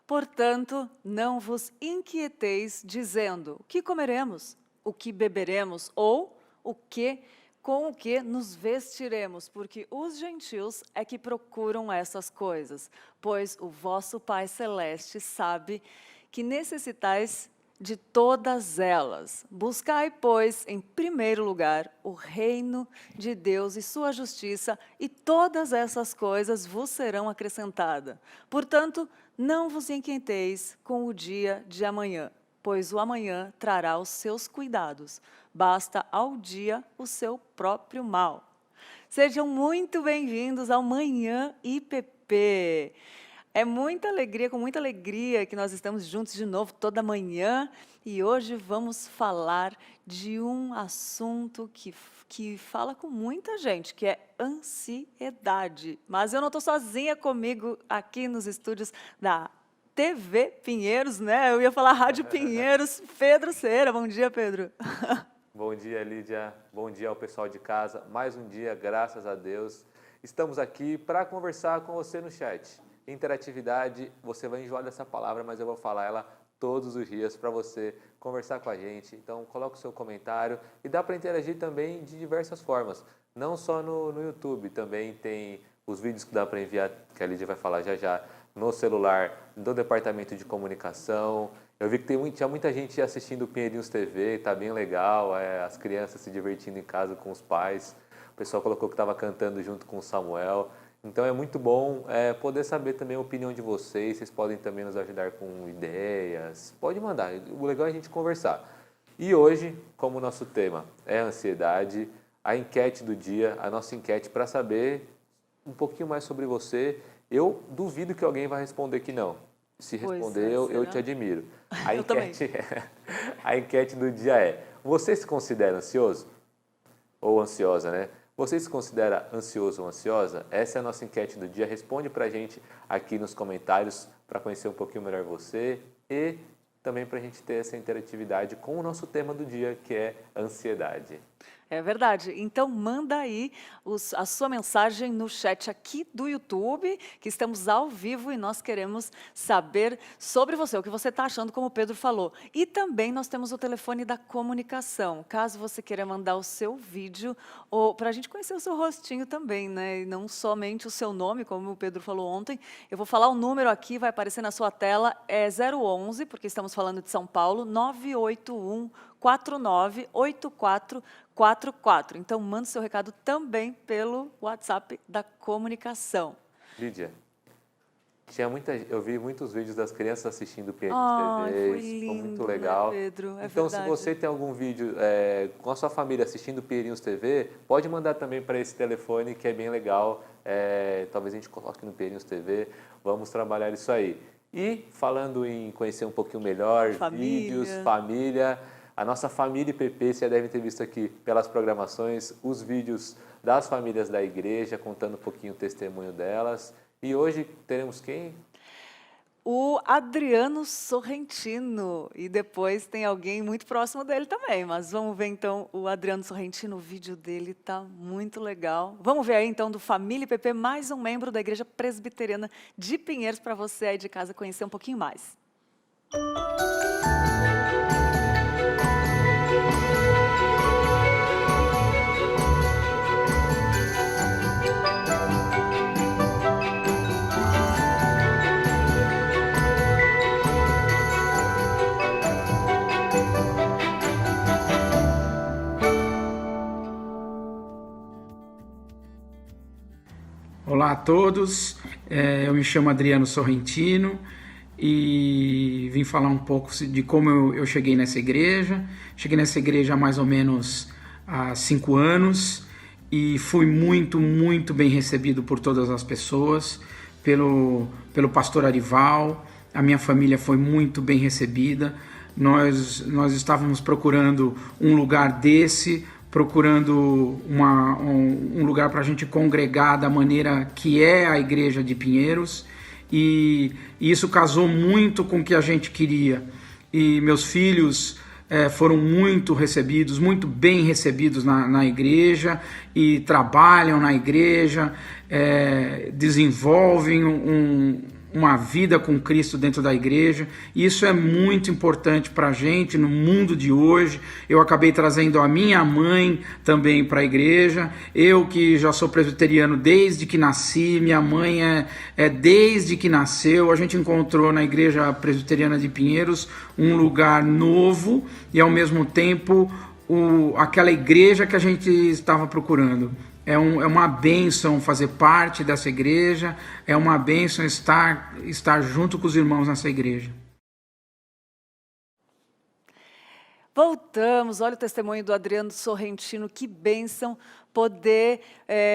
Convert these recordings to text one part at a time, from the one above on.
Portanto, não vos inquieteis, dizendo: o que comeremos? O que beberemos? Ou com o que nos vestiremos? Porque os gentios é que procuram essas coisas. Pois o vosso Pai Celeste sabe que necessitais de todas elas. Buscai, pois, em primeiro lugar, o reino de Deus e sua justiça, e todas essas coisas vos serão acrescentadas. Portanto, não vos inquieteis com o dia de amanhã, pois o amanhã trará os seus cuidados. Basta ao dia o seu próprio mal. Sejam muito bem-vindos ao Manhã IPP. É muita alegria, com muita alegria que nós estamos juntos de novo toda manhã, e hoje vamos falar de um assunto que fala com muita gente, que é ansiedade. Mas eu não estou sozinha, comigo aqui nos estúdios da TV Pinheiros, né? Eu ia falar Rádio Pinheiros, Pedro Ceira. Bom dia, Pedro. Bom dia, Lídia. Bom dia ao pessoal de casa. Mais um dia, graças a Deus. Estamos aqui para conversar com você no chat. Interatividade, você vai enjoar dessa palavra, mas eu vou falar ela todos os dias para você conversar com a gente. Então, coloque o seu comentário e dá para interagir também de diversas formas. Não só no YouTube, também tem os vídeos que dá para enviar, que a Lídia vai falar já já, no celular do Departamento de Comunicação. Eu vi que tinha muita gente assistindo o Pinheirinhos TV, tá bem legal, as crianças se divertindo em casa com os pais. O pessoal colocou que estava cantando junto com o Samuel. Então é muito bom poder saber também a opinião de vocês podem também nos ajudar com ideias, pode mandar, o legal é a gente conversar. E hoje, como o nosso tema é ansiedade, a enquete do dia, a nossa enquete para saber um pouquinho mais sobre você, eu duvido que alguém vai responder que não. Se responder, eu te admiro. A enquete do dia é: você se considera ansioso? Ou ansiosa, né? Você se considera ansioso ou ansiosa? Essa é a nossa enquete do dia. Responde pra gente aqui nos comentários para conhecer um pouquinho melhor você e também para a gente ter essa interatividade com o nosso tema do dia, que é ansiedade. É verdade. Então, manda aí a sua mensagem no chat aqui do YouTube, que estamos ao vivo e nós queremos saber sobre você, o que você está achando, como o Pedro falou. E também nós temos o telefone da comunicação, caso você queira mandar o seu vídeo, ou para a gente conhecer o seu rostinho também, né? E não somente o seu nome, como o Pedro falou ontem. Eu vou falar o número aqui, vai aparecer na sua tela, é 011, porque estamos falando de São Paulo, 981 498444. Então, manda seu recado também pelo WhatsApp da comunicação. Lídia, eu vi muitos vídeos das crianças assistindo Pinheiros foi TV, lindo, ficou muito legal. né, Pedro? É então, verdade. se você tem algum vídeo com a sua família assistindo Pinheirinhos TV, pode mandar também para esse telefone, que é bem legal. Talvez a gente coloque no Pinheirinhos TV, vamos trabalhar isso aí. E falando em conhecer um pouquinho melhor, vídeos, família... A nossa família IPP, você já deve ter visto aqui pelas programações, os vídeos das famílias da igreja, contando um pouquinho o testemunho delas. E hoje teremos quem? O Adriano Sorrentino. E depois tem alguém muito próximo dele também. Mas vamos ver então o Adriano Sorrentino, o vídeo dele está muito legal. Vamos ver aí então do Família IPP, mais um membro da Igreja Presbiteriana de Pinheiros, para você aí de casa conhecer um pouquinho mais. Olá a todos, eu me chamo Adriano Sorrentino e vim falar um pouco de como eu cheguei nessa igreja. Cheguei nessa igreja há mais ou menos 5 anos e fui muito bem recebido por todas as pessoas, pelo pastor Arival. A minha família foi muito bem recebida. Nós estávamos procurando um lugar procurando um lugar para a gente congregar da maneira que é a igreja de Pinheiros, e isso casou muito com o que a gente queria. E meus filhos foram muito bem recebidos na igreja, e trabalham na igreja, desenvolvem uma vida com Cristo dentro da igreja. Isso é muito importante para a gente no mundo de hoje. Eu acabei trazendo a minha mãe também para a igreja. Eu que já sou presbiteriano desde que nasci, minha mãe é desde que nasceu. A gente encontrou na igreja presbiteriana de Pinheiros um lugar novo e ao mesmo tempo aquela igreja que a gente estava procurando. É uma bênção fazer parte dessa igreja, é uma bênção estar junto com os irmãos nessa igreja. Voltamos, olha o testemunho do Adriano Sorrentino, que bênção poder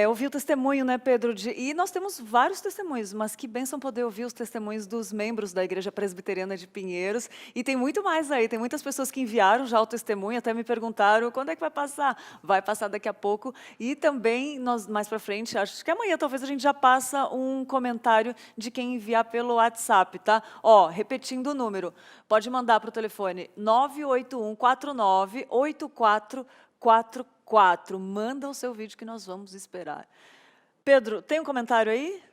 ouvir o testemunho, né, Pedro? E nós temos vários testemunhos, mas que bênção poder ouvir os testemunhos dos membros da Igreja Presbiteriana de Pinheiros. E tem muito mais aí, tem muitas pessoas que enviaram já o testemunho, até me perguntaram quando é que vai passar. Vai passar daqui a pouco. E também, nós mais para frente, acho que amanhã talvez a gente já passa um comentário de quem enviar pelo WhatsApp, tá? Ó, repetindo o número, pode mandar para o telefone 981498444. Manda o seu vídeo que nós vamos esperar. Pedro, tem um comentário aí?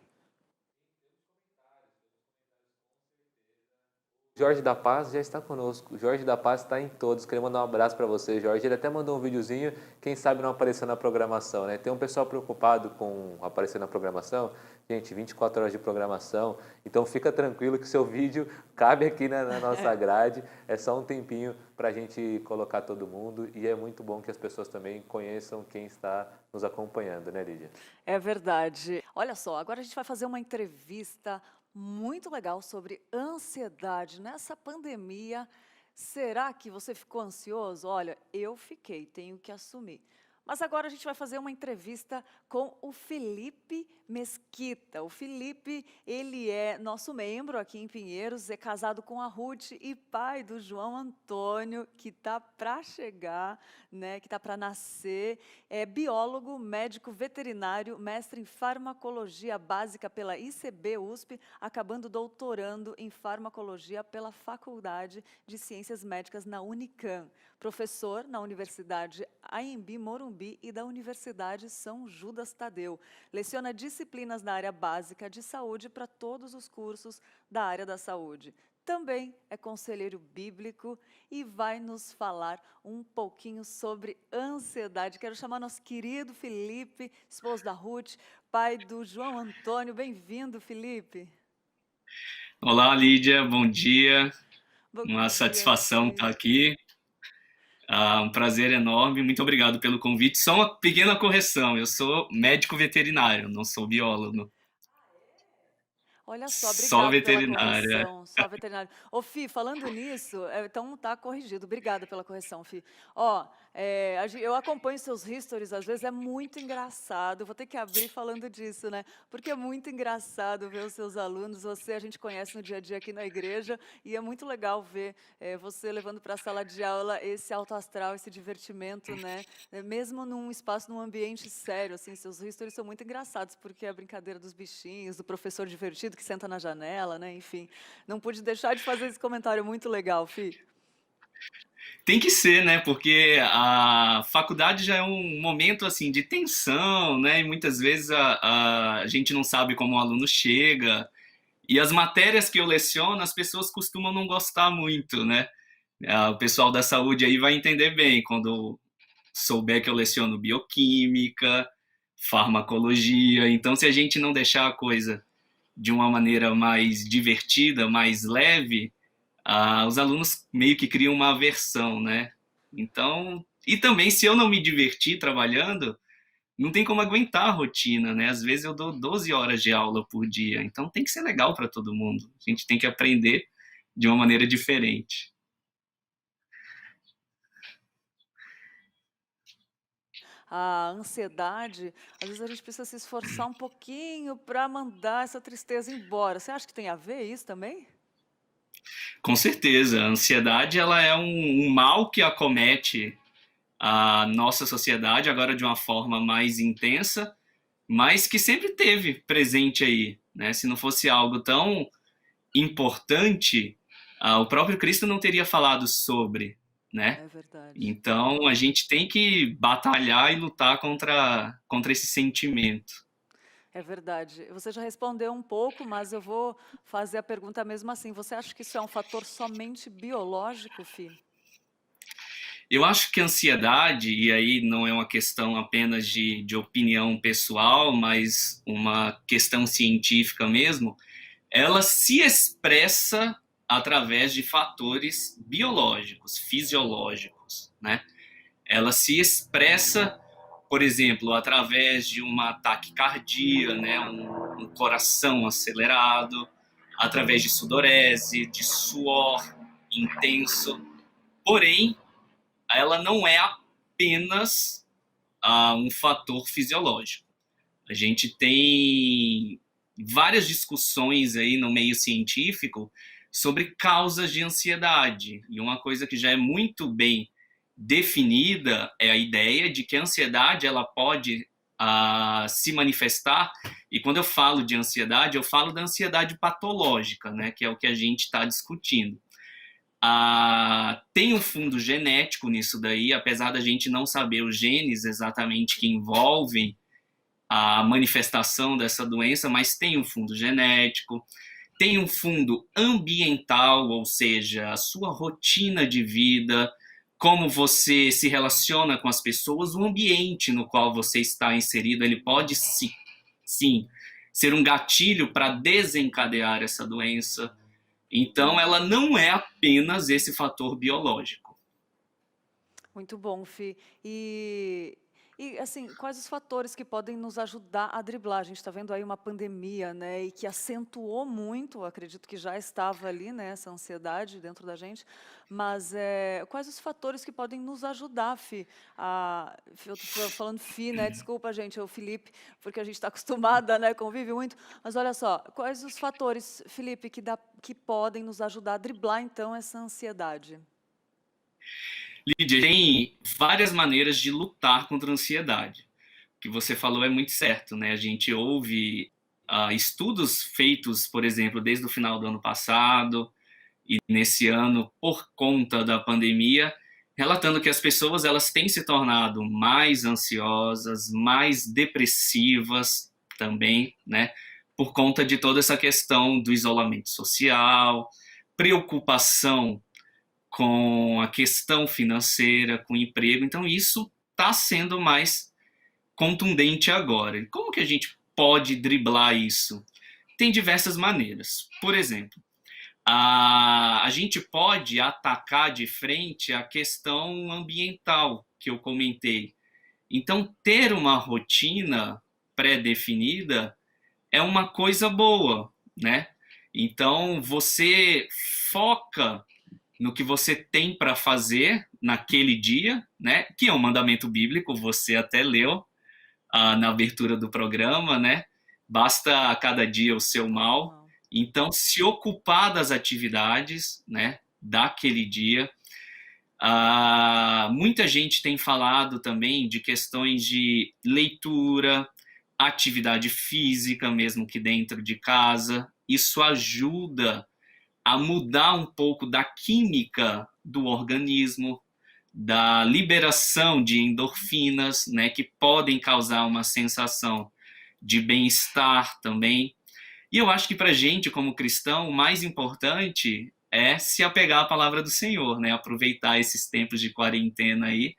Jorge da Paz já está conosco. Jorge da Paz está em todos. Queria mandar um abraço para você, Jorge. Ele até mandou um videozinho, quem sabe não apareceu na programação, né? Tem um pessoal preocupado com aparecer na programação. Gente, 24 horas de programação. Então fica tranquilo que seu vídeo cabe aqui na nossa grade. É só um tempinho para a gente colocar todo mundo. E é muito bom que as pessoas também conheçam quem está nos acompanhando, né, Lídia? É verdade. Olha só, agora a gente vai fazer uma entrevista muito legal sobre ansiedade nessa pandemia. Será que você ficou ansioso? Olha, eu fiquei, tenho que assumir. Mas agora a gente vai fazer uma entrevista com o Felipe Mesquita. O Felipe, ele é nosso membro aqui em Pinheiros, é casado com a Ruth e pai do João Antônio, que está para chegar, né, que está para nascer. É biólogo, médico veterinário, mestre em farmacologia básica pela ICB-USP, acabando doutorando em farmacologia pela Faculdade de Ciências Médicas na Unicam. Professor na Universidade Anhembi Morumbi e da Universidade São Judas Tadeu. Leciona disciplinas na área básica de saúde para todos os cursos da área da saúde. Também é conselheiro bíblico e vai nos falar um pouquinho sobre ansiedade. Quero chamar nosso querido Felipe, esposo da Ruth, pai do João Antônio. Bem-vindo, Felipe. Olá, Lídia, bom dia. Bom Uma dia, satisfação estar Felipe. aqui. Um prazer enorme. Muito obrigado pelo convite. Só uma pequena correção: eu sou médico veterinário, não sou biólogo. Olha só, Só obrigado pela veterinário. correção, só veterinário. Ô, Fi, falando nisso, então tá corrigido, obrigada pela correção, Fi. Ó, eu acompanho seus histories, às vezes é muito engraçado, vou ter que abrir falando disso, né? Porque é muito engraçado ver os seus alunos, a gente conhece no dia a dia aqui na igreja, e é muito legal ver você levando para a sala de aula esse alto astral, esse divertimento, né? Mesmo num espaço, num ambiente sério, assim, seus histories são muito engraçados, porque é a brincadeira dos bichinhos, do professor divertido que senta na janela, né? Enfim, não pude deixar de fazer esse comentário muito legal, Fi. Tem que ser, né? Porque a faculdade já é um momento assim de tensão, né? E muitas vezes a gente não sabe como o aluno chega. E as matérias que eu leciono, as pessoas costumam não gostar muito, né? O pessoal da saúde aí vai entender bem quando souber que eu leciono bioquímica, farmacologia. Então, se a gente não deixar a coisa de uma maneira mais divertida, mais leve, os alunos meio que criam uma aversão, né? Então, e também se eu não me divertir trabalhando, não tem como aguentar a rotina, né? Às vezes eu dou 12 horas de aula por dia, então tem que ser legal para todo mundo. A gente tem que aprender de uma maneira diferente. A ansiedade, às vezes a gente precisa se esforçar um pouquinho para mandar essa tristeza embora. Você acha que tem a ver isso também? Com certeza, a ansiedade ela é um mal que acomete a nossa sociedade, agora de uma forma mais intensa, mas que sempre teve presente aí, né? Se não fosse algo tão importante, o próprio Cristo não teria falado sobre, né? É verdade. Então a gente tem que batalhar e lutar contra esse sentimento. É verdade. Você já respondeu um pouco, mas eu vou fazer a pergunta mesmo assim. Você acha que isso é um fator somente biológico, Fi? Eu acho que a ansiedade, e aí não é uma questão apenas de opinião pessoal, mas uma questão científica mesmo, ela se expressa através de fatores biológicos, fisiológicos, né? Ela se expressa, por exemplo, através de uma taquicardia, né? Um coração acelerado, através de sudorese, de suor intenso. Porém, ela não é apenas um fator fisiológico. A gente tem várias discussões aí no meio científico sobre causas de ansiedade. E uma coisa que já é muito bem definida é a ideia de que a ansiedade ela pode se manifestar. E quando eu falo de ansiedade, eu falo da ansiedade patológica, né, que é o que a gente está discutindo. Tem um fundo genético nisso daí, apesar da gente não saber os genes exatamente que envolvem a manifestação dessa doença, mas tem um fundo genético, tem um fundo ambiental, ou seja, a sua rotina de vida, como você se relaciona com as pessoas, o ambiente no qual você está inserido, ele pode sim ser um gatilho para desencadear essa doença. Então, ela não é apenas esse fator biológico. Muito bom, Fi. Assim, quais os fatores que podem nos ajudar a driblar? A gente está vendo aí uma pandemia, né, e que acentuou muito, acredito que já estava ali, né, essa ansiedade dentro da gente, mas quais os fatores que podem nos ajudar, Fi? Eu estou falando Fi, né, desculpa, gente, é o Felipe, porque a gente está acostumada, né, convive muito, mas olha só, quais os fatores, Felipe, que podem nos ajudar a driblar, então, essa ansiedade? Lídia, tem várias maneiras de lutar contra a ansiedade. O que você falou é muito certo, né? A gente ouve estudos feitos, por exemplo, desde o final do ano passado e nesse ano, por conta da pandemia, relatando que as pessoas elas têm se tornado mais ansiosas, mais depressivas também, né? Por conta de toda essa questão do isolamento social, preocupação com a questão financeira, com o emprego. Então, isso está sendo mais contundente agora. E como que a gente pode driblar isso? Tem diversas maneiras. Por exemplo, a gente pode atacar de frente a questão ambiental que eu comentei. Então, ter uma rotina pré-definida é uma coisa boa, né? Então, você foca no que você tem para fazer naquele dia, né? Que é um mandamento bíblico, você até leu na abertura do programa, né? Basta a cada dia o seu mal. Então, se ocupar das atividades, né? Daquele dia. Muita gente tem falado também de questões de leitura, atividade física, mesmo que dentro de casa. Isso ajuda a mudar um pouco da química do organismo, da liberação de endorfinas, né, que podem causar uma sensação de bem-estar também. E eu acho que para a gente, como cristão, o mais importante é se apegar à palavra do Senhor, né, aproveitar esses tempos de quarentena aí,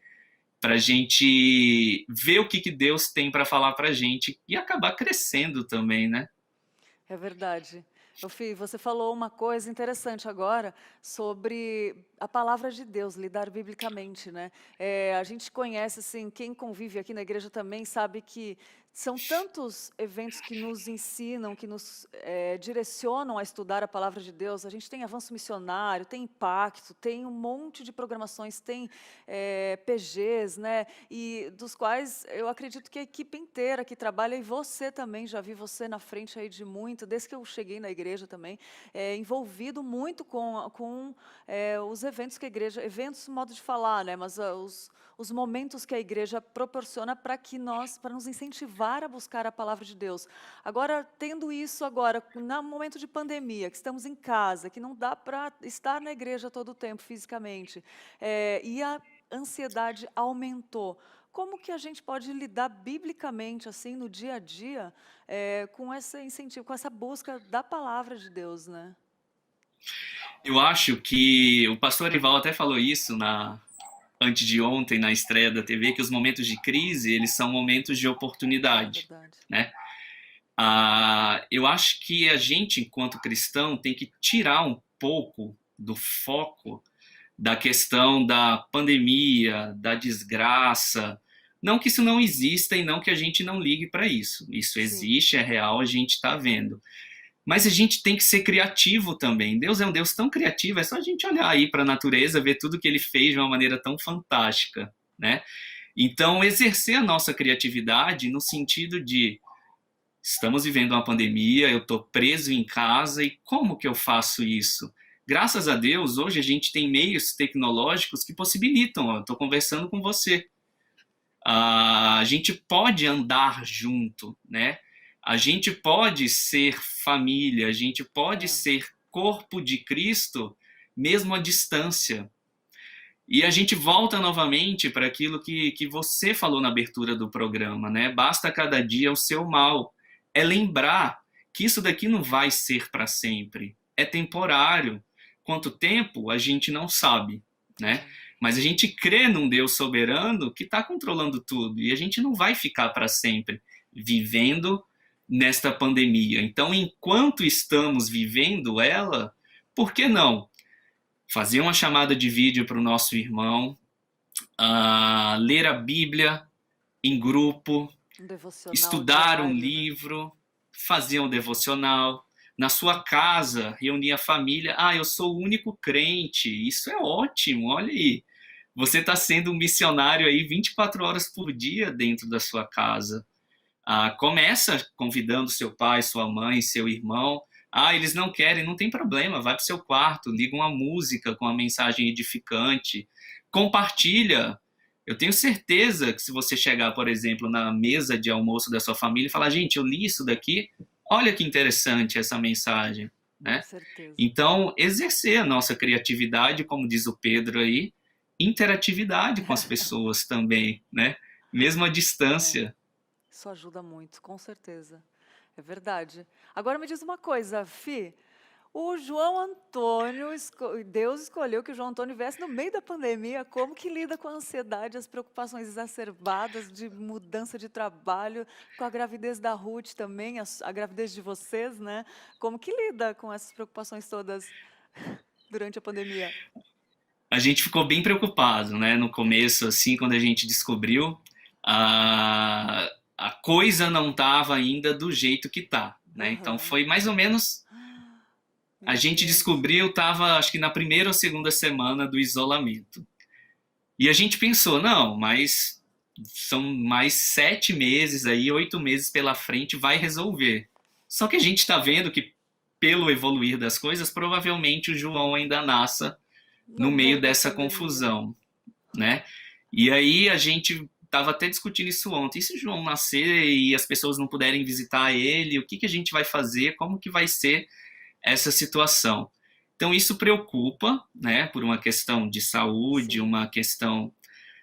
para a gente ver o que Deus tem para falar para a gente e acabar crescendo também, né? É verdade. Fih, você falou uma coisa interessante agora sobre a palavra de Deus, lidar biblicamente, né? A gente conhece, assim, quem convive aqui na igreja também sabe que são tantos eventos que nos ensinam, que nos direcionam a estudar a palavra de Deus. A gente tem avanço missionário, tem impacto, tem um monte de programações, tem PGs, né? E dos quais eu acredito que a equipe inteira que trabalha, e você também, já vi você na frente aí de muito, desde que eu cheguei na igreja também, envolvido muito com os eventos que a igreja, eventos, modo de falar, né? Mas os momentos que a igreja proporciona para nos incentivar a buscar a palavra de Deus. Agora, tendo isso agora, no momento de pandemia, que estamos em casa, que não dá para estar na igreja todo o tempo fisicamente, e a ansiedade aumentou. como que a gente pode lidar biblicamente, assim, no dia a dia, com esse incentivo, com essa busca da palavra de Deus, né? Eu acho que o pastor Arival até falou isso antes de ontem, na estreia da TV, que os momentos de crise, eles são momentos de É oportunidade, verdade. né? Eu acho que a gente, enquanto cristão, tem que tirar um pouco do foco da questão da pandemia, da desgraça. Não que isso não exista e não que a gente não ligue para isso. Isso Sim, existe, é real, a gente está vendo. Mas a gente tem que ser criativo também. Deus é um Deus tão criativo, é só a gente olhar aí para a natureza, ver tudo que ele fez de uma maneira tão fantástica, né? Então, exercer a nossa criatividade no sentido de estamos vivendo uma pandemia, eu estou preso em casa e como que eu faço isso? Graças a Deus, hoje a gente tem meios tecnológicos que possibilitam. Eu estou conversando com você. A gente pode andar junto, né? A gente pode ser família, a gente pode é, ser corpo de Cristo, mesmo à distância. E a gente volta novamente para aquilo que você falou na abertura do programa, né? Basta cada dia o seu mal. É lembrar que isso daqui não vai ser para sempre. É temporário. Quanto tempo, a gente não sabe, né? Mas a gente crê num Deus soberano que está controlando tudo. E a gente não vai ficar para sempre vivendo nesta pandemia. Então, enquanto estamos vivendo ela, por que não fazer uma chamada de vídeo para o nosso irmão, ler a Bíblia em grupo, um devocional estudar um diário, né? livro, fazer um devocional, na sua casa, reunir a família. Eu sou o único crente, isso é ótimo, olha aí. Você está sendo um missionário aí 24 horas por dia dentro da sua casa. Começa convidando seu pai, sua mãe, seu irmão. Eles não querem, não tem problema, vai para o seu quarto, liga uma música com uma mensagem edificante, compartilha. Eu tenho certeza que se você chegar, por exemplo, na mesa de almoço da sua família e falar, gente, eu li isso daqui, olha que interessante essa mensagem, Com né? certeza. Então, exercer a nossa criatividade, como diz o Pedro aí, interatividade com as pessoas também, né? Mesmo à distância. Isso ajuda muito, com certeza. É verdade. Agora me diz uma coisa, Fi. O João Antônio, Deus escolheu que o João Antônio viesse no meio da pandemia. Como que lida com a ansiedade, as preocupações exacerbadas de mudança de trabalho, com a gravidez da Ruth também, a gravidez de vocês, né? Como que lida com essas preocupações todas durante a pandemia? A gente ficou bem preocupado, né? No começo, assim, quando a gente descobriu, a coisa não estava ainda do jeito que tá, né? Então Aham. foi mais ou menos. A Meu gente Deus. descobriu, estava acho que na primeira ou segunda semana do isolamento. E a gente pensou, não, mas são mais 7 meses aí, 8 meses pela frente, vai resolver. Só que a gente está vendo que, pelo evoluir das coisas, provavelmente o João ainda nasça no No meio meio da dessa pandemia. confusão, né? E aí a gente estava até discutindo isso ontem. E se o João nascer e as pessoas não puderem visitar ele, o que a gente vai fazer? Como que vai ser essa situação? Então isso preocupa, né? Por uma questão de saúde, Sim, uma questão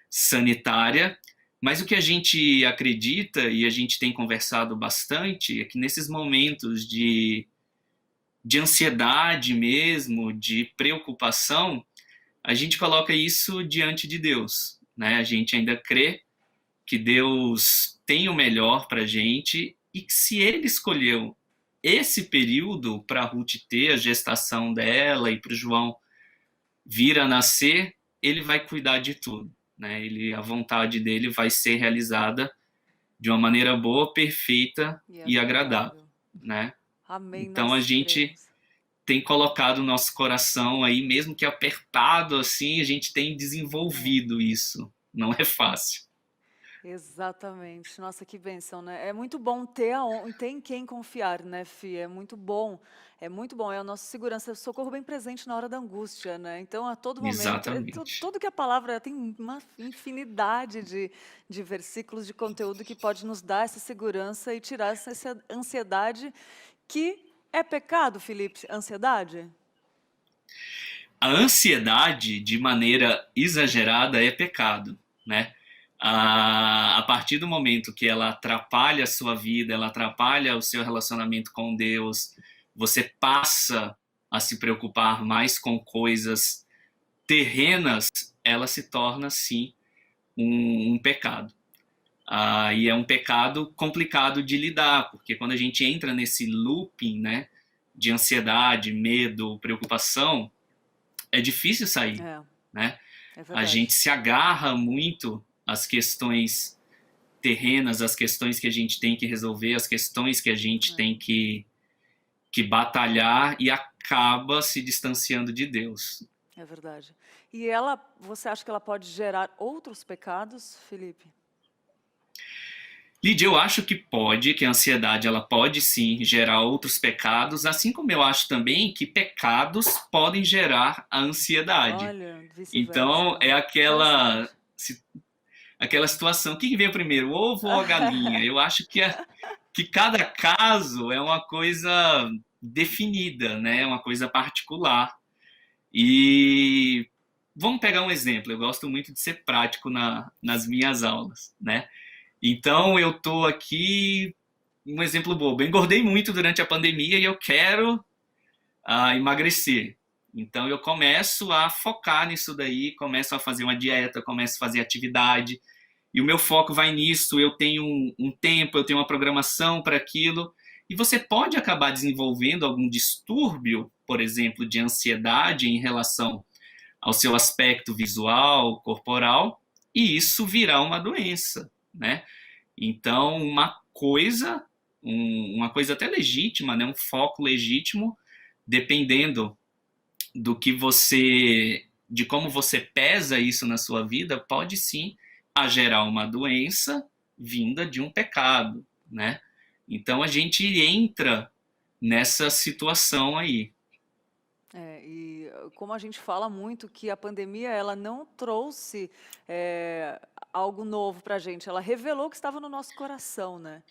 sanitária. Mas o que a gente acredita e a gente tem conversado bastante é que nesses momentos de ansiedade mesmo, de preocupação, a gente coloca isso diante de Deus, né? A gente ainda crê que Deus tem o melhor para a gente e que se Ele escolheu esse período para a Ruth ter a gestação dela e para o João vir a nascer, Ele vai cuidar de tudo, né? A vontade dele vai ser realizada de uma maneira boa, perfeita e e agradável, agradável. né? Amém, Então a nós gente cremos. tem colocado o nosso coração aí, mesmo que apertado assim, a gente tem É. desenvolvido isso. Não é fácil. Exatamente. Nossa, que bênção, né? É muito bom ter em quem confiar, né, Fia? É muito bom. É muito bom. É a nossa segurança, socorro bem presente na hora da angústia, né? Então, a todo momento, Exatamente. tudo que a palavra tem uma infinidade de versículos de conteúdo que pode nos dar essa segurança e tirar essa ansiedade que é pecado, Felipe? Ansiedade? A ansiedade, de maneira exagerada, é pecado, né? A partir do momento que ela atrapalha a sua vida, ela atrapalha o seu relacionamento com Deus, você passa a se preocupar mais com coisas terrenas, ela se torna, sim, um pecado. E é um pecado complicado de lidar, porque quando a gente entra nesse looping, né, de ansiedade, medo, preocupação, é difícil sair, É, né? é A gente verdade. se agarra muito às questões terrenas, às questões que a gente tem que resolver, às questões que a gente tem que batalhar e acaba se distanciando de Deus. É verdade. E ela, você acha que ela pode gerar outros pecados, Felipe? Lídia, eu acho que a ansiedade ela pode sim gerar outros pecados, assim como eu acho também que pecados podem gerar a ansiedade. Olha, Então, vice-versa. é Interessante. aquela situação, o que veio primeiro, o ovo ou a galinha? Eu acho que cada caso é uma coisa definida, né? Uma coisa particular. E vamos pegar um exemplo, eu gosto muito de ser prático nas minhas aulas, né? Então, eu estou aqui, um exemplo bobo, eu engordei muito durante a pandemia e eu quero emagrecer. Então, eu começo a focar nisso daí, começo a fazer uma dieta, começo a fazer atividade, e o meu foco vai nisso, eu tenho um tempo, eu tenho uma programação para aquilo, e você pode acabar desenvolvendo algum distúrbio, por exemplo, de ansiedade em relação ao seu aspecto visual, corporal, e isso virar uma doença, né? Então, uma coisa até legítima, né? Um foco legítimo, dependendo de como você pesa isso na sua vida, pode sim a gerar uma doença vinda de um pecado, né? Então a gente entra nessa situação aí. E como a gente fala muito que a pandemia ela não trouxe algo novo para a gente, ela revelou o que estava no nosso coração, né?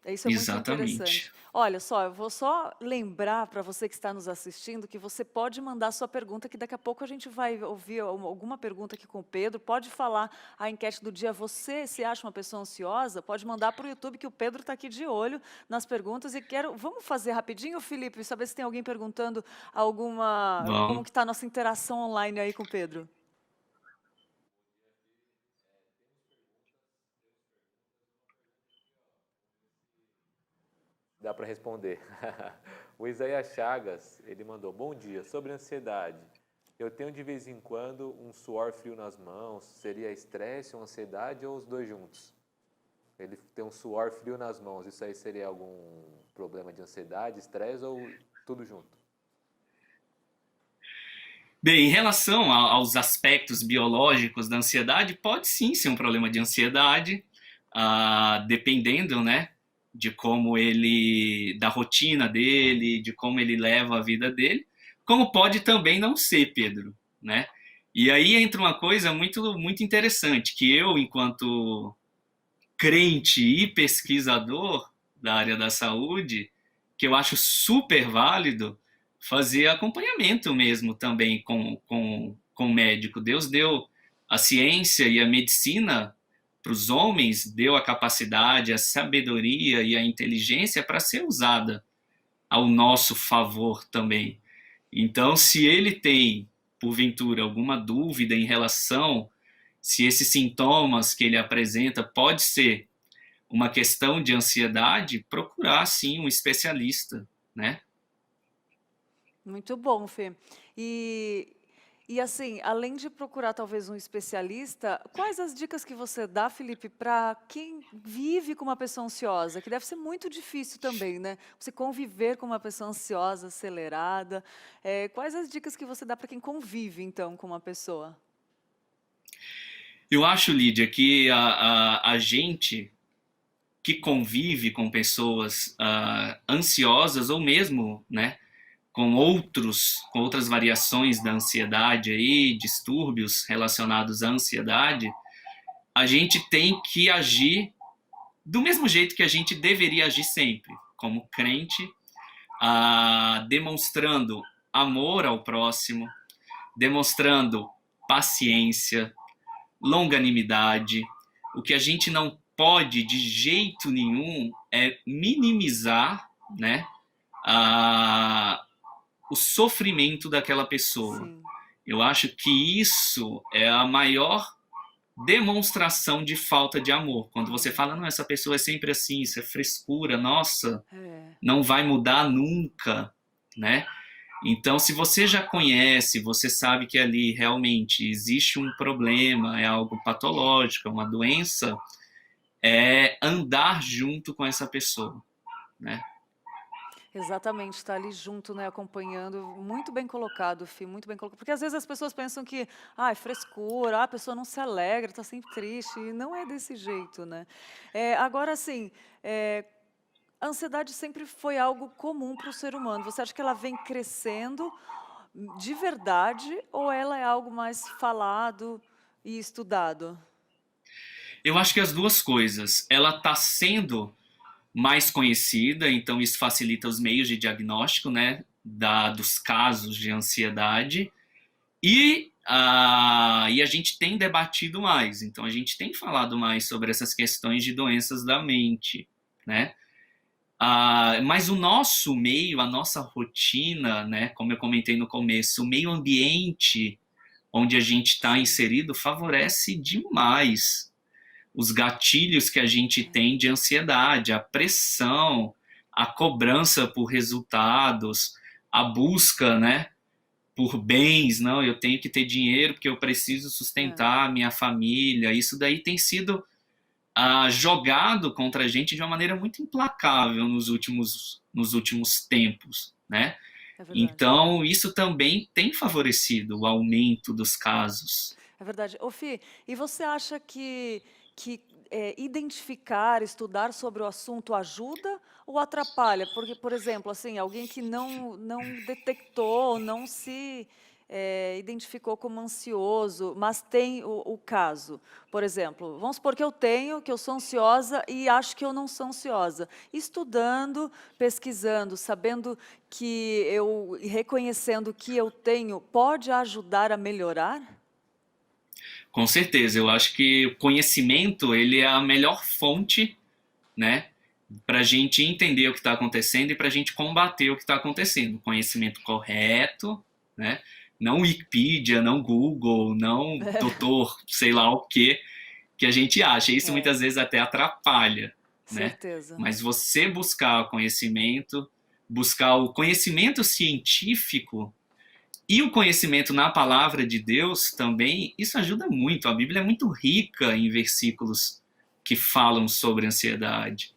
Isso é muito interessante. Exatamente. Olha só, eu vou só lembrar para você que está nos assistindo que você pode mandar sua pergunta, que daqui a pouco a gente vai ouvir alguma pergunta aqui com o Pedro. Pode falar a enquete do dia. Você se acha uma pessoa ansiosa? Pode mandar para o YouTube que o Pedro está aqui de olho nas perguntas. Vamos fazer rapidinho, Felipe, saber se tem alguém perguntando como Bom, que está a nossa interação online aí com o Pedro. Dá para responder. O Isaías Chagas, ele mandou: bom dia, sobre ansiedade. Eu tenho de vez em quando um suor frio nas mãos. Seria estresse ou ansiedade ou os dois juntos? Ele tem um suor frio nas mãos. Isso aí seria algum problema de ansiedade, estresse ou tudo junto? bem, em relação aos aspectos biológicos da ansiedade, pode sim ser um problema de ansiedade, dependendo, né, de como da rotina dele, de como ele leva a vida dele, como pode também não ser, Pedro, né? E aí entra uma coisa muito, muito interessante, que eu, enquanto crente e pesquisador da área da saúde, que eu acho super válido fazer acompanhamento mesmo também com o médico. Deus deu a ciência e a medicina para os homens, deu a capacidade, a sabedoria e a inteligência para ser usada ao nosso favor também. Então, se ele tem, porventura, alguma dúvida em relação se esses sintomas que ele apresenta pode ser uma questão de ansiedade, procurar sim um especialista, né? Muito bom, Fê. E, e assim, além de procurar talvez um especialista, quais as dicas que você dá, Felipe, para quem vive com uma pessoa ansiosa? Que deve ser muito difícil também, né? Você conviver com uma pessoa ansiosa, acelerada. Quais as dicas que você dá para quem convive, então, com uma pessoa? Eu acho, Lídia, que a gente que convive com pessoas ansiosas ou mesmo, né, com outras variações da ansiedade aí, distúrbios relacionados à ansiedade, a gente tem que agir do mesmo jeito que a gente deveria agir sempre, como crente, demonstrando amor ao próximo, demonstrando paciência, longanimidade. O que a gente não pode de jeito nenhum é minimizar, né, o sofrimento daquela pessoa. Sim. Eu acho que isso é a maior demonstração de falta de amor. Quando você fala, não, essa pessoa é sempre assim, isso é frescura, nossa, não vai mudar nunca, né? Então, se você já conhece, você sabe que ali realmente existe um problema, é algo patológico, é uma doença, é andar junto com essa pessoa, né? Exatamente, está ali junto, né, acompanhando. Muito bem colocado, Fih, muito bem colocado. Porque às vezes as pessoas pensam que, é frescura, a pessoa não se alegra, está sempre triste. E não é desse jeito, né? Agora, assim, a ansiedade sempre foi algo comum para o ser humano. Você acha que ela vem crescendo de verdade ou ela é algo mais falado e estudado? Eu acho que as duas coisas. Ela está sendo mais conhecida, então isso facilita os meios de diagnóstico, né, dos casos de ansiedade, e a gente tem debatido mais, então a gente tem falado mais sobre essas questões de doenças da mente, né? Mas o nosso meio, a nossa rotina, né, como eu comentei no começo, o meio ambiente onde a gente está inserido favorece demais os gatilhos que a gente tem de ansiedade, a pressão, a cobrança por resultados, a busca, né, por bens. Não, eu tenho que ter dinheiro porque eu preciso sustentar a minha família. Isso daí tem sido jogado contra a gente de uma maneira muito implacável nos últimos tempos, né? É verdade. Então, isso também tem favorecido o aumento dos casos. É verdade. Ô, Fih, e você acha que identificar, estudar sobre o assunto ajuda ou atrapalha? Porque, por exemplo, assim, alguém que não detectou, não se identificou como ansioso, mas tem o caso. Por exemplo, vamos supor que eu sou ansiosa e acho que eu não sou ansiosa. Estudando, pesquisando, sabendo reconhecendo que eu tenho, pode ajudar a melhorar? Com certeza, eu acho que o conhecimento ele é a melhor fonte, né, para a gente entender o que está acontecendo e para a gente combater o que está acontecendo. Conhecimento correto, né? Não Wikipedia, não Google, não doutor, sei lá o que a gente acha. Isso muitas vezes até atrapalha, né? Certeza. Mas você buscar o conhecimento científico e o conhecimento na palavra de Deus também, isso ajuda muito. A Bíblia é muito rica em versículos que falam sobre ansiedade.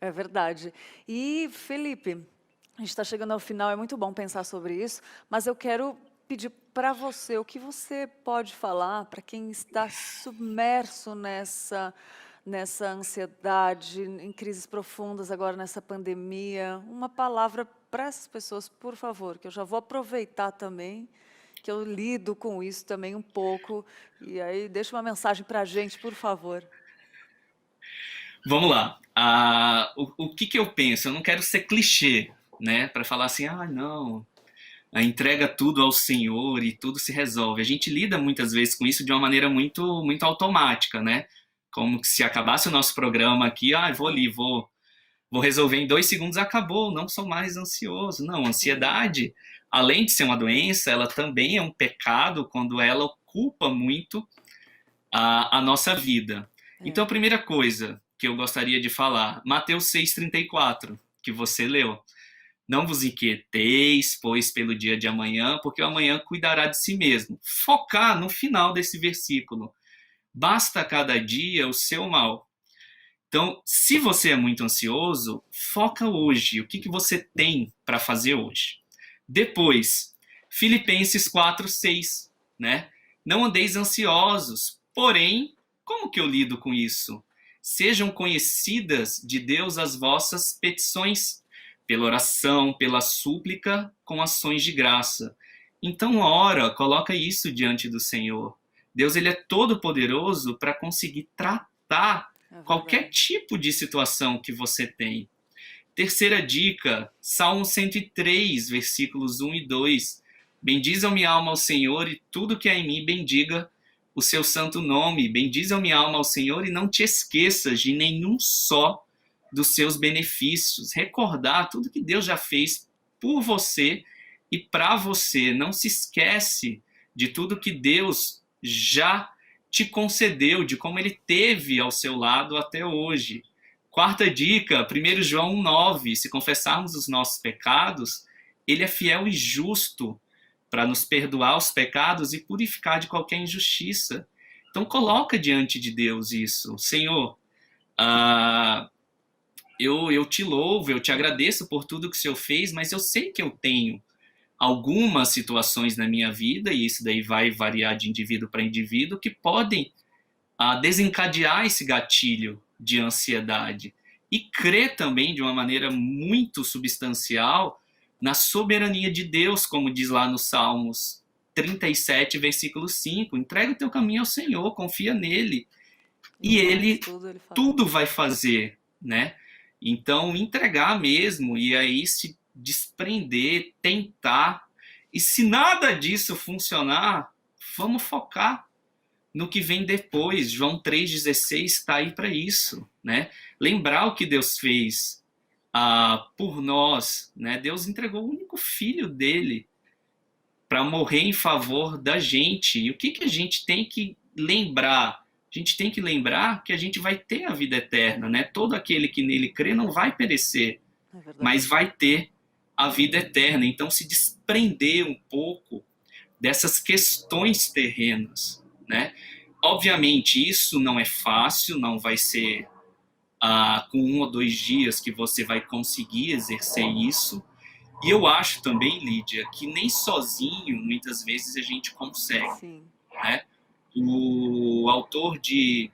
É verdade. E, Felipe, a gente está chegando ao final, é muito bom pensar sobre isso, mas eu quero pedir para você o que você pode falar para quem está submerso nessa ansiedade, em crises profundas agora nessa pandemia. Uma palavra para essas pessoas, por favor, que eu já vou aproveitar também, que eu lido com isso também um pouco, e aí deixa uma mensagem para a gente, por favor. Vamos lá. O que eu penso? Eu não quero ser clichê, né? Para falar assim, não, entrega tudo ao Senhor e tudo se resolve. A gente lida muitas vezes com isso de uma maneira muito, muito automática, né? Como se acabasse o nosso programa aqui, vou ali, vou resolver em 2 segundos, acabou, não sou mais ansioso. Não, ansiedade, além de ser uma doença, ela também é um pecado quando ela ocupa muito a nossa vida. Então, a primeira coisa que eu gostaria de falar, Mateus 6,34, que você leu. Não vos inquieteis, pois, pelo dia de amanhã, porque o amanhã cuidará de si mesmo. Focar no final desse versículo. Basta cada dia o seu mal. Então, se você é muito ansioso, foca hoje. O que você tem para fazer hoje? Depois, Filipenses 4:6, né? Não andeis ansiosos, porém, como que eu lido com isso? Sejam conhecidas de Deus as vossas petições, pela oração, pela súplica, com ações de graça. Então, ora, coloca isso diante do Senhor. Deus, ele é todo poderoso para conseguir tratar qualquer tipo de situação que você tem. Terceira dica, Salmo 103, versículos 1 e 2. Bendize a minha alma ao Senhor e tudo que há em mim bendiga o seu santo nome. Bendize a minha alma ao Senhor e não te esqueças de nenhum só dos seus benefícios. Recordar tudo que Deus já fez por você e para você. Não se esquece de tudo que Deus já te concedeu, de como ele teve ao seu lado até hoje. Quarta dica, 1 João 1,9. Se confessarmos os nossos pecados, ele é fiel e justo para nos perdoar os pecados e purificar de qualquer injustiça. Então coloca diante de Deus isso. Senhor, eu te louvo, eu te agradeço por tudo que o Senhor fez, mas eu sei que eu tenho algumas situações na minha vida, e isso daí vai variar de indivíduo para indivíduo, que podem desencadear esse gatilho de ansiedade. E crer também de uma maneira muito substancial na soberania de Deus, como diz lá no Salmos 37, versículo 5. Entrega o teu caminho ao Senhor, confia nele, e ele tudo vai fazer, né? Então, entregar mesmo, e aí se desprender, tentar. E se nada disso funcionar, vamos focar no que vem depois. João 3,16 está aí para isso, né? Lembrar o que Deus fez por nós, né? Deus entregou o único filho dele para morrer em favor da gente. E o que a gente tem que lembrar? A gente tem que lembrar que a gente vai ter a vida eterna, né? Todo aquele que nele crê não vai perecer, mas vai ter a vida eterna. Então, se desprender um pouco dessas questões terrenas, né? Obviamente, isso não é fácil, não vai ser com 1 ou 2 dias que você vai conseguir exercer isso. E eu acho também, Lídia, que nem sozinho, muitas vezes, a gente consegue. Sim. Né? O autor de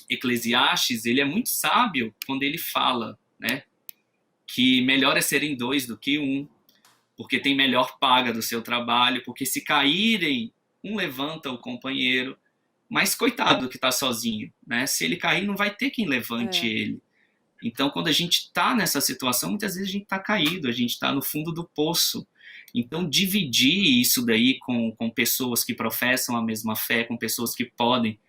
Eclesiastes, ele é muito sábio quando ele fala, né, que melhor é serem 2 do que 1, porque tem melhor paga do seu trabalho, porque se caírem, um levanta o companheiro, mas coitado que está sozinho, né? Se ele cair, não vai ter quem levante ele. Então, quando a gente está nessa situação, muitas vezes a gente está caído, a gente está no fundo do poço. Então, dividir isso daí com pessoas que professam a mesma fé, com pessoas que podem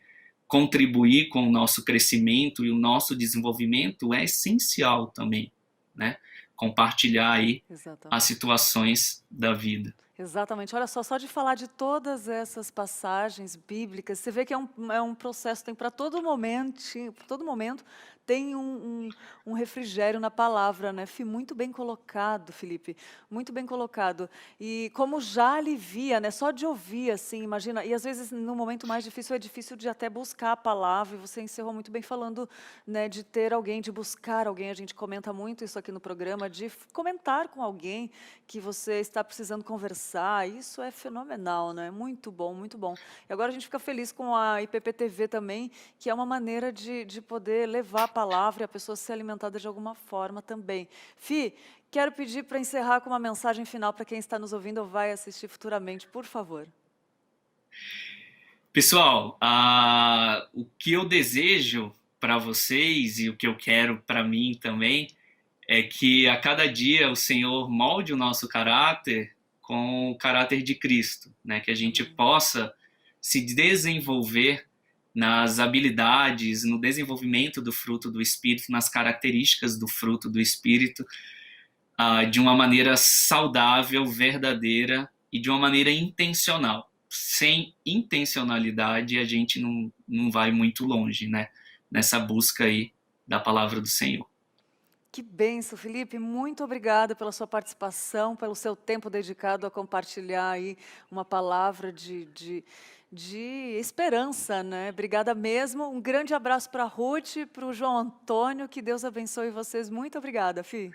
contribuir com o nosso crescimento e o nosso desenvolvimento é essencial também, né? Compartilhar aí as situações da vida. Exatamente. Olha só de falar de todas essas passagens bíblicas, você vê que é um processo, tem para todo momento tem um refrigério na palavra, né? Muito bem colocado, Felipe, muito bem colocado. E como já alivia, né? Só de ouvir, assim, imagina, e às vezes no momento mais difícil é difícil de até buscar a palavra, e você encerrou muito bem falando, né, de ter alguém, de buscar alguém, a gente comenta muito isso aqui no programa, de comentar com alguém que você está precisando conversar, isso é fenomenal, né? Muito bom, muito bom. E agora a gente fica feliz com a IPPTV também, que é uma maneira de poder levar a palavra e a pessoa ser alimentada de alguma forma também. Fi, quero pedir para encerrar com uma mensagem final para quem está nos ouvindo ou vai assistir futuramente, por favor. Pessoal, o que eu desejo para vocês e o que eu quero para mim também é que a cada dia o Senhor molde o nosso caráter com o caráter de Cristo, né? Que a gente possa se desenvolver nas habilidades, no desenvolvimento do fruto do Espírito, nas características do fruto do Espírito, de uma maneira saudável, verdadeira e de uma maneira intencional. Sem intencionalidade, a gente não vai muito longe, né? Nessa busca aí da palavra do Senhor. Que bênção, Felipe. Muito obrigada pela sua participação, pelo seu tempo dedicado a compartilhar aí uma palavra de esperança, né? Obrigada mesmo. Um grande abraço para a Ruth, para o João Antônio. Que Deus abençoe vocês. Muito obrigada, Fi.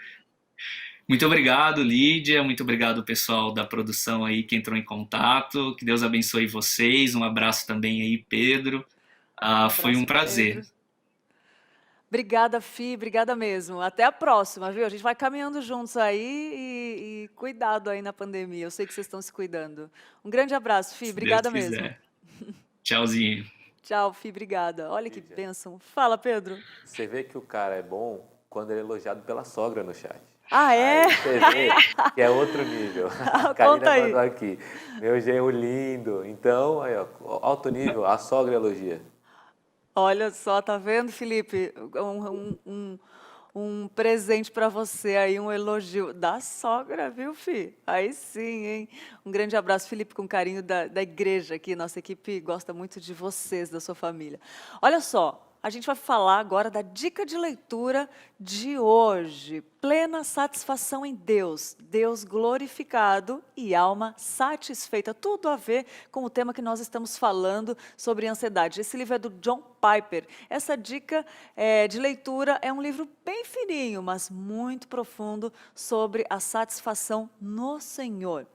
Muito obrigado, Lídia. Muito obrigado, pessoal da produção aí que entrou em contato. Que Deus abençoe vocês. Um abraço também aí, Pedro. Foi um prazer. Pedro. Obrigada, Fi, obrigada mesmo. Até a próxima, viu? A gente vai caminhando juntos aí e cuidado aí na pandemia. Eu sei que vocês estão se cuidando. Um grande abraço, Fi, obrigada mesmo. Tchauzinho. Tchau, Fi, obrigada. Olha que bênção. Fala, Pedro. Você vê que o cara é bom quando ele é elogiado pela sogra no chat. Ah, é? Aí você vê que é outro nível. A Karina Conta aí. mandou aqui. Meu genro lindo. Então, aí, ó, alto nível, a sogra elogia. Olha só, tá vendo, Felipe? Um presente para você aí, um elogio da sogra, viu, Fi? Aí sim, hein? Um grande abraço, Felipe, com carinho da igreja aqui. Nossa equipe gosta muito de vocês, da sua família. Olha só, a gente vai falar agora da dica de leitura de hoje. Plena satisfação em Deus, Deus glorificado e alma satisfeita. Tudo a ver com o tema que nós estamos falando sobre ansiedade. Esse livro é do John Piper. Essa dica de leitura é um livro bem fininho, mas muito profundo sobre a satisfação no Senhor.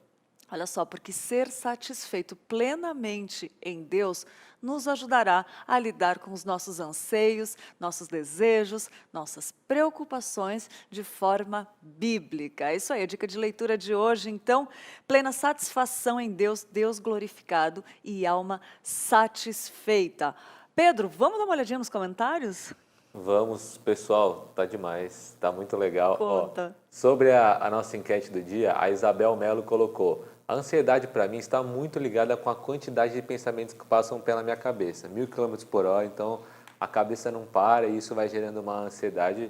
Olha só, porque ser satisfeito plenamente em Deus nos ajudará a lidar com os nossos anseios, nossos desejos, nossas preocupações de forma bíblica. É isso aí, a dica de leitura de hoje, então, plena satisfação em Deus, Deus glorificado e alma satisfeita. Pedro, vamos dar uma olhadinha nos comentários? Vamos, pessoal, tá demais, tá muito legal. Ó, Conta. sobre a nossa enquete do dia, a Isabel Melo colocou: a ansiedade para mim está muito ligada com a quantidade de pensamentos que passam pela minha cabeça, 1000 km por hora, então a cabeça não para e isso vai gerando uma ansiedade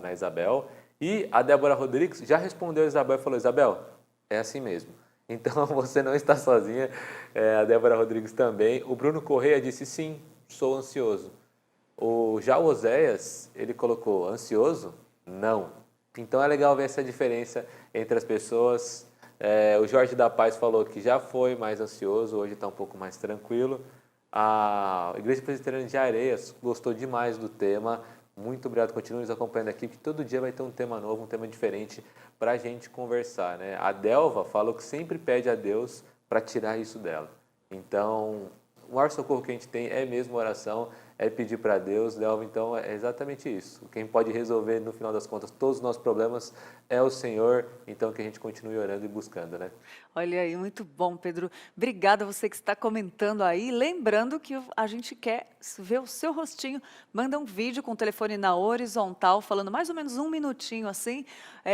na Isabel. E a Débora Rodrigues já respondeu a Isabel e falou: Isabel, é assim mesmo. Então você não está sozinha, a Débora Rodrigues também. O Bruno Correia disse: sim, sou ansioso. Já o Oséias, ele colocou: ansioso? Não. Então é legal ver essa diferença entre as pessoas. O Jorge da Paz falou que já foi mais ansioso, hoje está um pouco mais tranquilo. A Igreja Presbiteriana de Areias gostou demais do tema. Muito obrigado, continue nos acompanhando aqui, que todo dia vai ter um tema novo, um tema diferente para a gente conversar, né? A Delva falou que sempre pede a Deus para tirar isso dela. Então, o maior socorro que a gente tem é mesmo oração, é pedir para Deus, Delva, então é exatamente isso. Quem pode resolver, no final das contas, todos os nossos problemas é o Senhor, então que a gente continue orando e buscando, né? Olha aí, muito bom, Pedro. Obrigada a você que está comentando aí. Lembrando que a gente quer ver o seu rostinho. Manda um vídeo com o telefone na horizontal, falando mais ou menos um minutinho assim.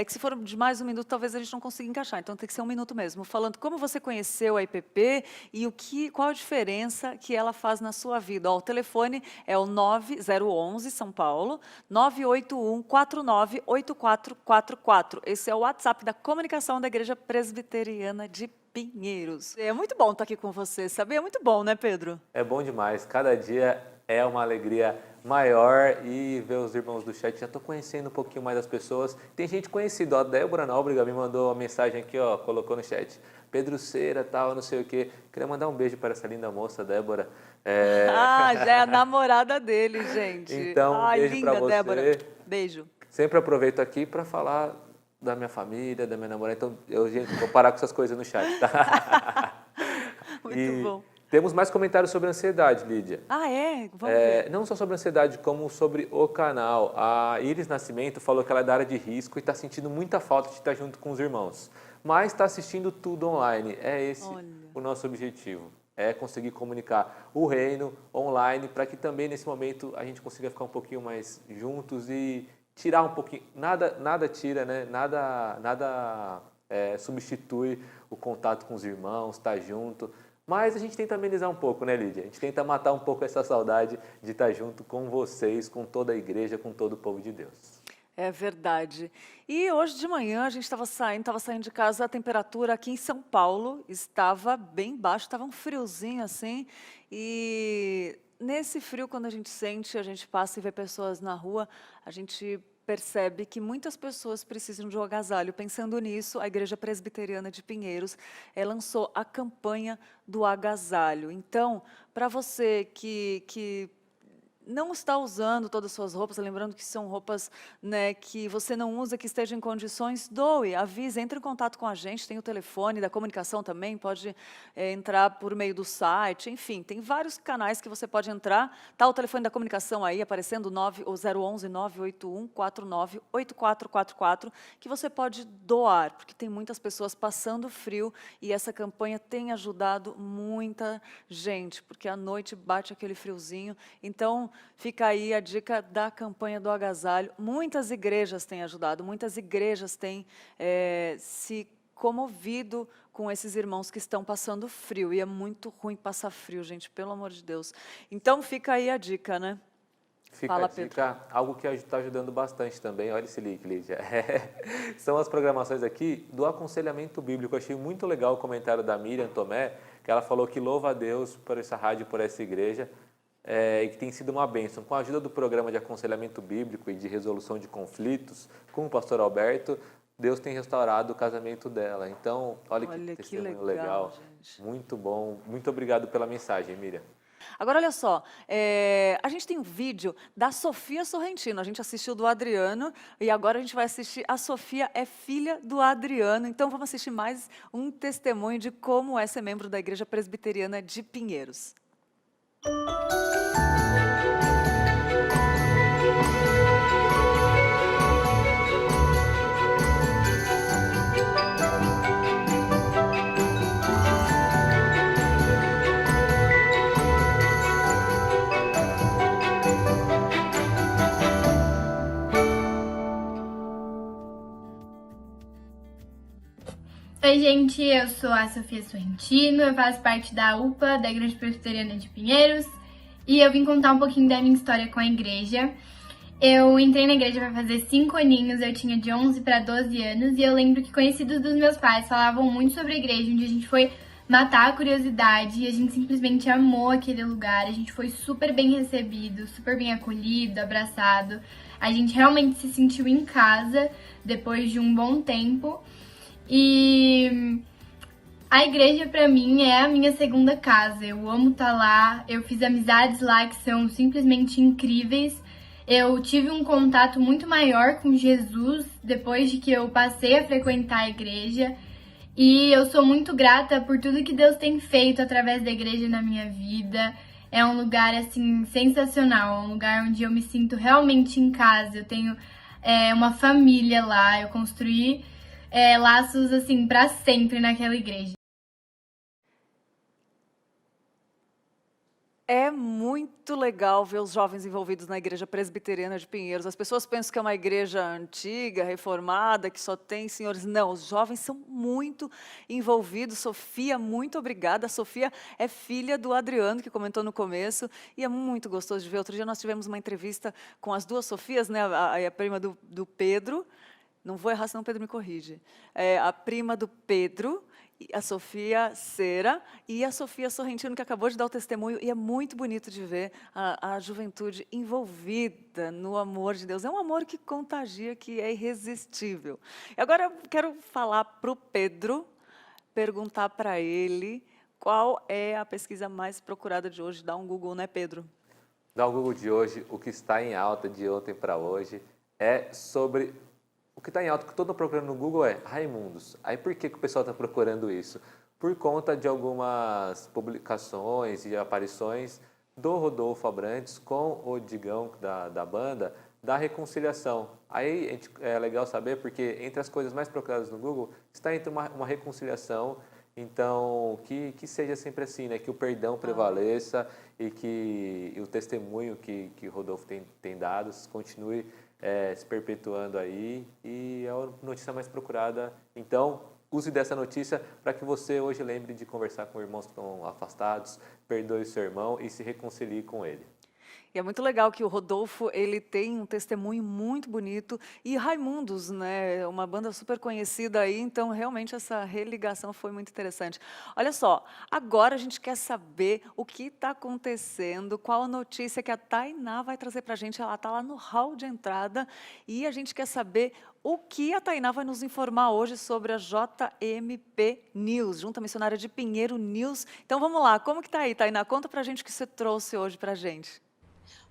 Que se for de mais um minuto, talvez a gente não consiga encaixar. Então tem que ser um minuto mesmo. Falando como você conheceu a IPP e qual a diferença que ela faz na sua vida. Ó, o telefone é o 9011 São Paulo, 981-498444. Esse é o WhatsApp da comunicação da Igreja Presbiteriana de Pinheiros. É muito bom estar aqui com você, sabe? É muito bom, né, Pedro? É bom demais, cada dia é uma alegria maior e ver os irmãos do chat, já estou conhecendo um pouquinho mais das pessoas. Tem gente conhecida, ó, a Débora Nóbrega me mandou uma mensagem aqui, ó, colocou no chat: Pedro Cera, tal, não sei o quê. Queria mandar um beijo para essa linda moça, Débora. Ah, já é a namorada dele, gente. Então, um Ai, beijo linda, para você. Débora. Beijo. Sempre aproveito aqui para falar da minha família, da minha namorada. Então, gente, vou parar com essas coisas no chat, tá? Muito bom. Temos mais comentários sobre ansiedade, Lídia. Ah, é? Vamos ver. Não só sobre ansiedade, como sobre o canal. A Iris Nascimento falou que ela é da área de risco e está sentindo muita falta de estar junto com os irmãos. Mas está assistindo tudo online. É esse o nosso objetivo. É conseguir comunicar o reino online para que também nesse momento a gente consiga ficar um pouquinho mais juntos e tirar um pouquinho. Nada tira, né? Nada substitui o contato com os irmãos, estar junto. Mas a gente tenta amenizar um pouco, né, Lídia? A gente tenta matar um pouco essa saudade de estar junto com vocês, com toda a igreja, com todo o povo de Deus. É verdade. E hoje de manhã a gente estava saindo de casa, a temperatura aqui em São Paulo estava bem baixa, estava um friozinho assim. E nesse frio, quando a gente sente, a gente passa e vê pessoas na rua, a gente percebe que muitas pessoas precisam de um agasalho. Pensando nisso, a Igreja Presbiteriana de Pinheiros lançou a campanha do agasalho. Então, para você que não está usando todas as suas roupas, lembrando que são roupas, né, que você não usa, que esteja em condições, doe, avise, entre em contato com a gente, tem o telefone da comunicação também, pode entrar por meio do site, enfim, tem vários canais que você pode entrar, tá o telefone da comunicação aí aparecendo, 011-981-498444, que você pode doar, porque tem muitas pessoas passando frio e essa campanha tem ajudado muita gente, porque à noite bate aquele friozinho, então fica aí a dica da campanha do agasalho. Muitas igrejas têm ajudado, muitas igrejas têm se comovido com esses irmãos que estão passando frio. E é muito ruim passar frio, gente, pelo amor de Deus. Então fica aí a dica, né? Fica Fala, a dica, algo que está ajudando bastante também, olha esse link, Lídia. São as programações aqui do aconselhamento bíblico. Eu achei muito legal o comentário da Miriam Tomé, que ela falou que louva a Deus por essa rádio, por essa igreja, e que tem sido uma bênção. Com a ajuda do programa de aconselhamento bíblico e de resolução de conflitos, com o pastor Alberto, Deus tem restaurado o casamento dela. Então, olha que testemunho legal. Gente. Muito bom. Muito obrigado pela mensagem, Miriam. Agora, olha só, a gente tem um vídeo da Sofia Sorrentino. A gente assistiu do Adriano e agora a gente vai assistir a Sofia, é filha do Adriano. Então, vamos assistir mais um testemunho de como é ser membro da Igreja Presbiteriana de Pinheiros. Oi, gente, eu sou a Sofia Sorrentino, eu faço parte da UPA, da Igreja Presbiteriana de Pinheiros, e eu vim contar um pouquinho da minha história com a igreja. Eu entrei na igreja vai fazer 5 aninhos, eu tinha de 11 para 12 anos, e eu lembro que conhecidos dos meus pais falavam muito sobre a igreja, onde a gente foi matar a curiosidade, e a gente simplesmente amou aquele lugar, a gente foi super bem recebido, super bem acolhido, abraçado, a gente realmente se sentiu em casa depois de um bom tempo. E a igreja pra mim é a minha segunda casa, eu amo estar lá, eu fiz amizades lá que são simplesmente incríveis, eu tive um contato muito maior com Jesus depois de que eu passei a frequentar a igreja e eu sou muito grata por tudo que Deus tem feito através da igreja na minha vida. É um lugar assim sensacional, um lugar onde eu me sinto realmente em casa, eu tenho uma família lá, eu construí laços assim para sempre naquela igreja. É muito legal ver os jovens envolvidos na Igreja Presbiteriana de Pinheiros. As pessoas pensam que é uma igreja antiga, reformada, que só tem senhores. Não, os jovens são muito envolvidos. Sofia, muito obrigada. A Sofia é filha do Adriano, que comentou no começo, e é muito gostoso de ver. Outro dia nós tivemos uma entrevista com as duas Sofias, né? A prima do Pedro. Não vou errar, senão o Pedro me corrige. A prima do Pedro, a Sofia Cera e a Sofia Sorrentino, que acabou de dar o testemunho. E é muito bonito de ver a juventude envolvida no amor de Deus. É um amor que contagia, que é irresistível. E agora eu quero falar para o Pedro, perguntar para ele qual é a pesquisa mais procurada de hoje. Dá um Google, né, Pedro? Dá um Google de hoje. O que está em alta de ontem para hoje é sobre... O que está em alta, que todo mundo procurando no Google é Raimundos. Aí por que o pessoal está procurando isso? Por conta de algumas publicações e aparições do Rodolfo Abrantes com o Digão da banda, da reconciliação. Aí é legal saber porque entre as coisas mais procuradas no Google está entre uma reconciliação, então que seja sempre assim, né? Que o perdão prevaleça e que o testemunho que o Rodolfo tem dado continue se perpetuando aí, e é a notícia mais procurada. Então, use dessa notícia para que você hoje lembre de conversar com irmãos que estão afastados, perdoe seu irmão e se reconcilie com ele. E é muito legal que o Rodolfo, ele tem um testemunho muito bonito. E Raimundos, né, uma banda super conhecida aí, então realmente essa religação foi muito interessante. Olha só, agora a gente quer saber o que está acontecendo, qual a notícia que a Tainá vai trazer para a gente. Ela está lá no hall de entrada e a gente quer saber o que a Tainá vai nos informar hoje sobre a JMP News, Junta Missionária de Pinheiro News. Então vamos lá, como que está aí, Tainá? Conta para a gente o que você trouxe hoje para a gente.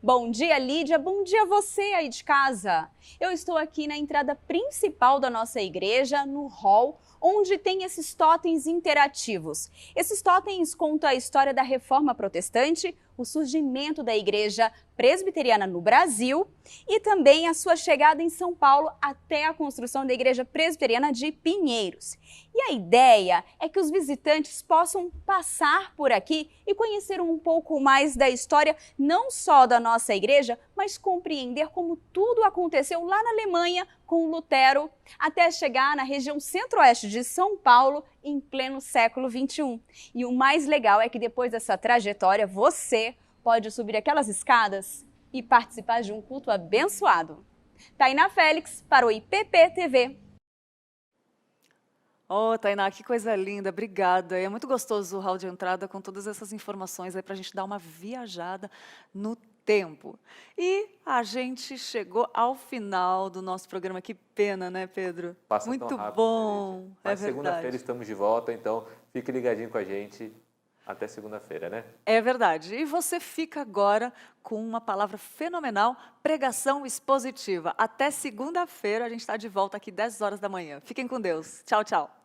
Bom dia, Lídia. Bom dia a você aí de casa. Eu estou aqui na entrada principal da nossa igreja, no hall, onde tem esses totens interativos. Esses totens contam a história da Reforma Protestante, o surgimento da Igreja Presbiteriana no Brasil e também a sua chegada em São Paulo até a construção da Igreja Presbiteriana de Pinheiros. E a ideia é que os visitantes possam passar por aqui e conhecer um pouco mais da história não só da nossa nossa igreja, mas compreender como tudo aconteceu lá na Alemanha com Lutero, até chegar na região centro-oeste de São Paulo em pleno século XXI. E o mais legal é que depois dessa trajetória, você pode subir aquelas escadas e participar de um culto abençoado. Tainá Félix para o IPP TV. Oh, Tainá, que coisa linda, obrigada. É muito gostoso o hall de entrada com todas essas informações aí para a gente dar uma viajada no tempo. E a gente chegou ao final do nosso programa. Que pena, né, Pedro? Passa Muito tão rápido, bom, né, gente? é Mas segunda-feira verdade. estamos de volta, então fique ligadinho com a gente. Até segunda-feira, né? É verdade. E você fica agora com uma palavra fenomenal, pregação expositiva. Até segunda-feira, a gente está de volta aqui 10 horas da manhã. Fiquem com Deus. Tchau, tchau.